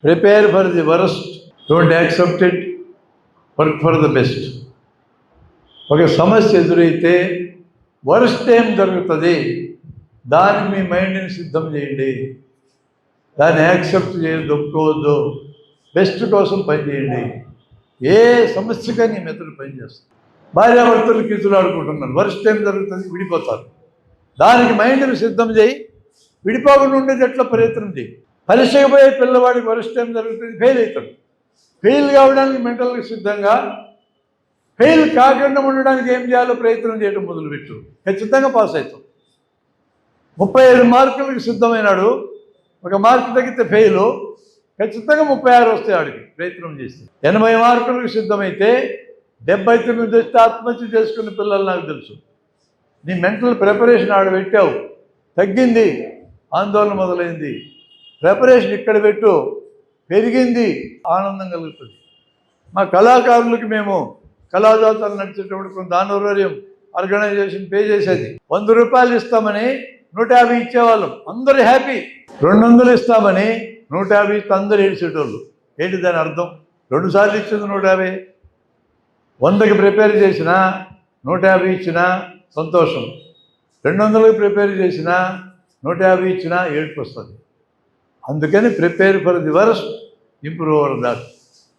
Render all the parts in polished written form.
Prepare for the worst, don't accept it, work for the best. ఒక సమస్య ఎదురైతే worst ఏం జరుగుతుంది, దాన్ని మీ మైండ్ని సిద్ధం చేయండి. దాన్ని యాక్సెప్ట్ చేయొద్దు, ఒప్పుకోవద్దు. బెస్ట్ కోసం పనిచేయండి. ఏ సమస్యగా నీ మెదడు పనిచేస్తుంది. భార్యాభర్తలు కీచులు ఆడుకుంటున్నారు, వరస్ట్ ఏం జరుగుతుంది, విడిపోతారు. దానికి మైండ్ని సిద్ధం చేయి. విడిపోకుండా ఉండేది ఎట్లా ప్రయత్నం చేయి. పరీక్షకు పోయే పిల్లవాడికి వరస్ట్ ఏం జరుగుతుంది, ఫెయిల్ అవుతాడు. ఫెయిల్ కావడానికి మెంటల్గా సిద్ధంగా, ఫెయిల్ కాకుండా ఉండడానికి ఏం చేయాలో ప్రయత్నం చేయడం మొదలుపెట్టు. ఖచ్చితంగా పాస్ అవుతాం. 35 మార్కులకు సిద్ధమైనాడు, 1 మార్కు తగ్గితే ఫెయిలు, ఖచ్చితంగా 36 వస్తాయి ఆడికి ప్రయత్నం చేస్తే. 80 మార్కులకు సిద్ధమైతే 79 వస్తే ఆత్మహత్య చేసుకున్న పిల్లలు నాకు తెలుసు. నీ మెంటల్ ప్రిపరేషన్ ఆడ పెట్టావు, తగ్గింది, ఆందోళన మొదలైంది. ప్రిపరేషన్ ఇక్కడ పెట్టు, పెరిగింది, ఆనందం కలుగుతుంది. మా కళాకారులకి మేము కళాజాతలు నడిచేటప్పుడు కొంత ఆనోరేరియం ఆర్గనైజేషన్ పే చేసేది. 100 రూపాయలు ఇస్తామని 150 ఇచ్చేవాళ్ళం, అందరూ హ్యాపీ. 200 ఇస్తామని 150 ఇస్తే అందరూ ఏడ్చేటోళ్ళు. ఏంటి దాని అర్థం? 2 సార్లు ఇచ్చింది 150. 100కి ప్రిపేర్ చేసినా 150 ఇచ్చినా సంతోషం, 200కి ప్రిపేర్ చేసినా 150 ఇచ్చినా ఏడుపు వస్తుంది. అందుకని prepare for the worst, improve our that.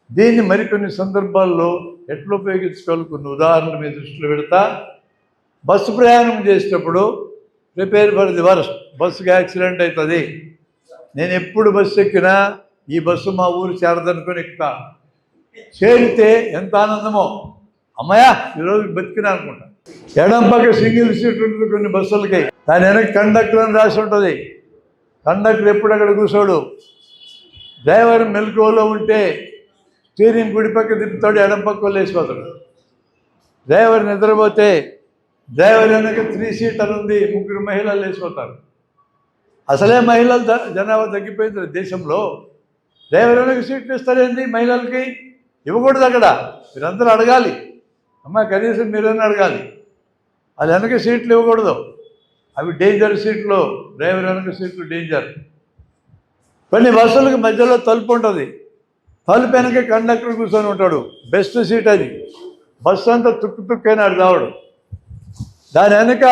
దీన్ని మరికొన్ని సందర్భాల్లో ఎట్లా ఉపయోగించుకోవాలి కొన్ని ఉదాహరణలు మీ దృష్టిలో పెడతా. బస్సు ప్రయాణం చేసేటప్పుడు ప్రిపేర్ ఫర్ ది వరస్ట్, బస్సుకి యాక్సిడెంట్ అవుతుంది. నేను ఎప్పుడు బస్సు ఎక్కినా ఈ బస్సు మా ఊరు చేరదనుకొని ఎక్కుతా. చేరితే ఎంత ఆనందమో, అమ్మయ్యా ఈరోజు బతికినా అనుకుంటా. ఎడం పక్క సింగిల్ సీట్ ఉంటుంది కొన్ని బస్సులకి, దాని వెనక కండక్టర్ అని రాసి ఉంటుంది. కండక్టర్ ఎప్పుడు అక్కడ కూర్చోడు. డ్రైవర్ మెలకువలో ఉంటే స్టీరింగ్ కుడి పక్క తిప్పుతాడు, ఎడం పక్క వేసిపోతాడు. డ్రైవర్ నిద్రపోతే డ్రైవర్ వెనక 3 సీటర్ ఉంది, 3 మహిళలు వేసిపోతారు. అసలే మహిళలు జనాభా తగ్గిపోయింది దేశంలో. డ్రైవర్ వెనక సీట్లు ఇస్తారేంటి మహిళలకి? ఇవ్వకూడదు. అక్కడ మీరందరూ అడగాలి, అమ్మ కనీసం మీరన్నా అడగాలి. అది వెనక సీట్లు ఇవ్వకూడదు, అవి డేంజర్ సీట్లు. డ్రైవర్ వెనక సీట్లు డేంజర్. కొన్ని బస్సులకు మధ్యలో తలుపు ఉంటుంది, తలుపు వెనక కండక్టర్ కూర్చొని ఉంటాడు, బెస్ట్ సీట్ అది. బస్సు అంతా తుక్కైనాడు రావడు. దాని వెనక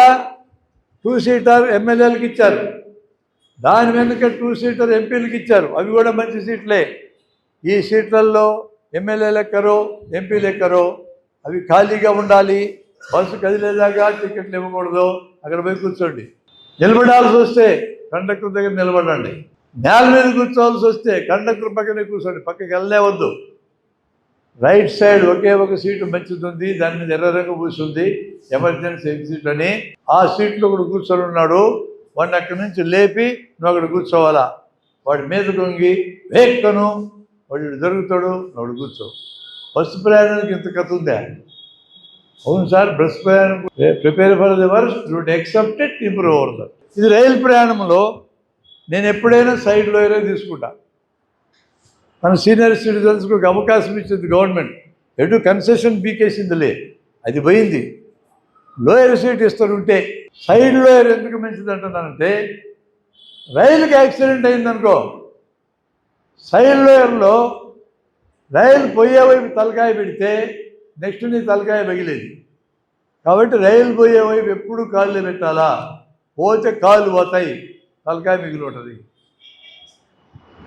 2 సీటర్ ఎమ్మెల్యేలకు ఇచ్చారు, దాని వెనుక 2 సీటర్ ఎంపీలకు ఇచ్చారు, అవి కూడా మంచి సీట్లే. ఈ సీట్లలో ఎమ్మెల్యేలు ఎక్కరో, ఎంపీలు ఎక్కరో, అవి ఖాళీగా ఉండాలి. బస్సు కదిలేదాకా టికెట్లు ఇవ్వకూడదు. అక్కడ పోయి కూర్చోండి. నిలబడాల్సి వస్తే కండక్టర్ దగ్గర నిలబడండి. నేల మీద కూర్చోవాల్సి వస్తే కండక్టర్ పక్కనే కూర్చోండి, పక్కకి వెళ్ళలేవద్దు. రైట్ సైడ్ ఒకే ఒక సీటు మంచిది ఉంది, దాని మీద ఎర్ర రంగు పూసింది, ఎమర్జెన్సీ ఎగ్జిట్ అని. ఆ సీట్లో ఒకడు కూర్చొని ఉన్నాడు, వాడిని అక్కడి నుంచి లేపి నువ్వు అక్కడ కూర్చోవాలా. వాడి మీద కొంగి వేక్కను వాడు జరుగుతాడు, వాడు కూర్చో. బస్సు ప్రయాణానికి ఇంత కథ ఉందా? అవును సార్, బస్సు ప్రయాణం prepare for the worst, don't accept it, improve our that. ఇది రైలు ప్రయాణంలో నేను ఎప్పుడైనా సైడ్ లోయరే తీసుకుంటా. మన సీనియర్ సిటిజన్స్కి ఒక అవకాశం ఇచ్చింది గవర్నమెంట్, ఎటు కన్సెషన్ బీకేసిందిలే, అది పోయింది. లోయర్ సీట్ ఇస్తుంటే సైడ్ లోయర్ ఎందుకు మంచిది అంటున్నానంటే, రైలుకి యాక్సిడెంట్ అయిందనుకో, సైడ్ లోయర్లో రైలు పోయే వైపు తలకాయ పెడితే నెక్స్ట్ నీ తలకాయ పగిలేది. కాబట్టి రైలు పోయే వైపు ఎప్పుడు కాళ్ళు పెట్టాలా, పోతే కాళ్ళు పోతాయి, తలకాయ మిగిలి ఉంటుంది.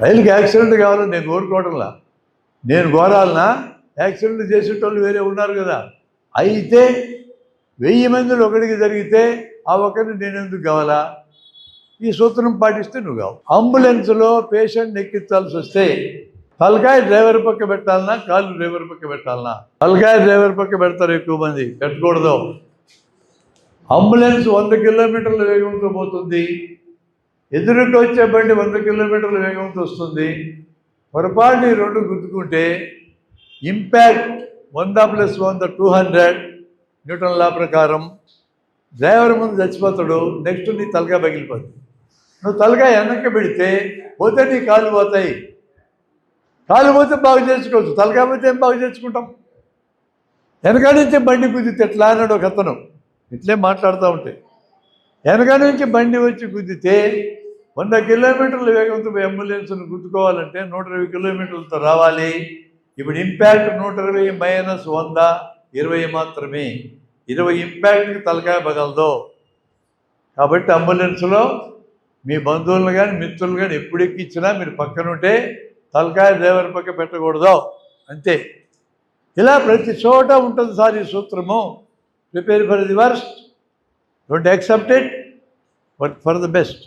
రైలుకి యాక్సిడెంట్ కావాలని నేను కోరుకోవడంలా, నేను కోరాలనా? యాక్సిడెంట్ చేసేటోళ్ళు వేరే ఉన్నారు కదా. అయితే 1000 మందిలో ఒకడికి జరిగితే ఆ ఒకరిని నేను ఎందుకు కావాలా? ఈ సూత్రం పాటిస్తే నువ్వు కావు. అంబులెన్స్లో పేషెంట్ ఎక్కించాల్సి వస్తే తలకాయ డ్రైవర్ పక్క పెట్టాలన్నా, కాళ్ళు డ్రైవర్ పక్క పెట్టాలన్నా? తలకాయ డ్రైవర్ పక్క పెడతారు ఎక్కువ మంది, పెట్టకూడదు. అంబులెన్స్ 100 కిలోమీటర్ల వేగంతో పోతుంది, ఎదురుకు వచ్చే బండి 100 కిలోమీటర్ల వేగంతో వస్తుంది. పొరపాటు 2 గుద్దుకుంటే ఇంపాక్ట్ 100 + 100 200 న్యూటన్ లా ప్రకారం డ్రైవర్ ముందు చచ్చిపోతాడు, నెక్స్ట్ నీ తలకాయ పగిలిపోతుంది. నువ్వు తలకాయ వెనక్కి పెడితే పోతే నీ కాళ్ళు పోతాయి. కాళ్ళు పోతే బాగు చేసుకోవచ్చు, తలకాయ పోతే ఏం బాగు చేసుకుంటాం? వెనక నుంచి బండి గుద్దితే ఎట్లా అన్నాడు ఒక అతను, ఇట్లే మాట్లాడుతూ ఉంటే. వెనక నుంచి బండి వచ్చి గుద్దితే 100 కిలోమీటర్ల వేగంతో అంబులెన్స్ను గుద్దుకోవాలంటే 120 కిలోమీటర్లతో రావాలి. ఇప్పుడు ఇంపాక్ట్ 120 మైనస్ 100 20 మాత్రమే. 20 ఇంపాక్ట్కి తలకాయ పగలదు. కాబట్టి అంబులెన్స్లో మీ బంధువులను కానీ మిత్రులు కానీ ఎప్పుడు ఎక్కించినా మీరు పక్కనుంటే తలకాయ డ్రైవర్ పక్క పెట్టకూడదు, అంతే. ఇలా ప్రతి చోట ఉంటుంది సార్ ఈ సూత్రము. Prepare for the worst, don't accept it, but for the best.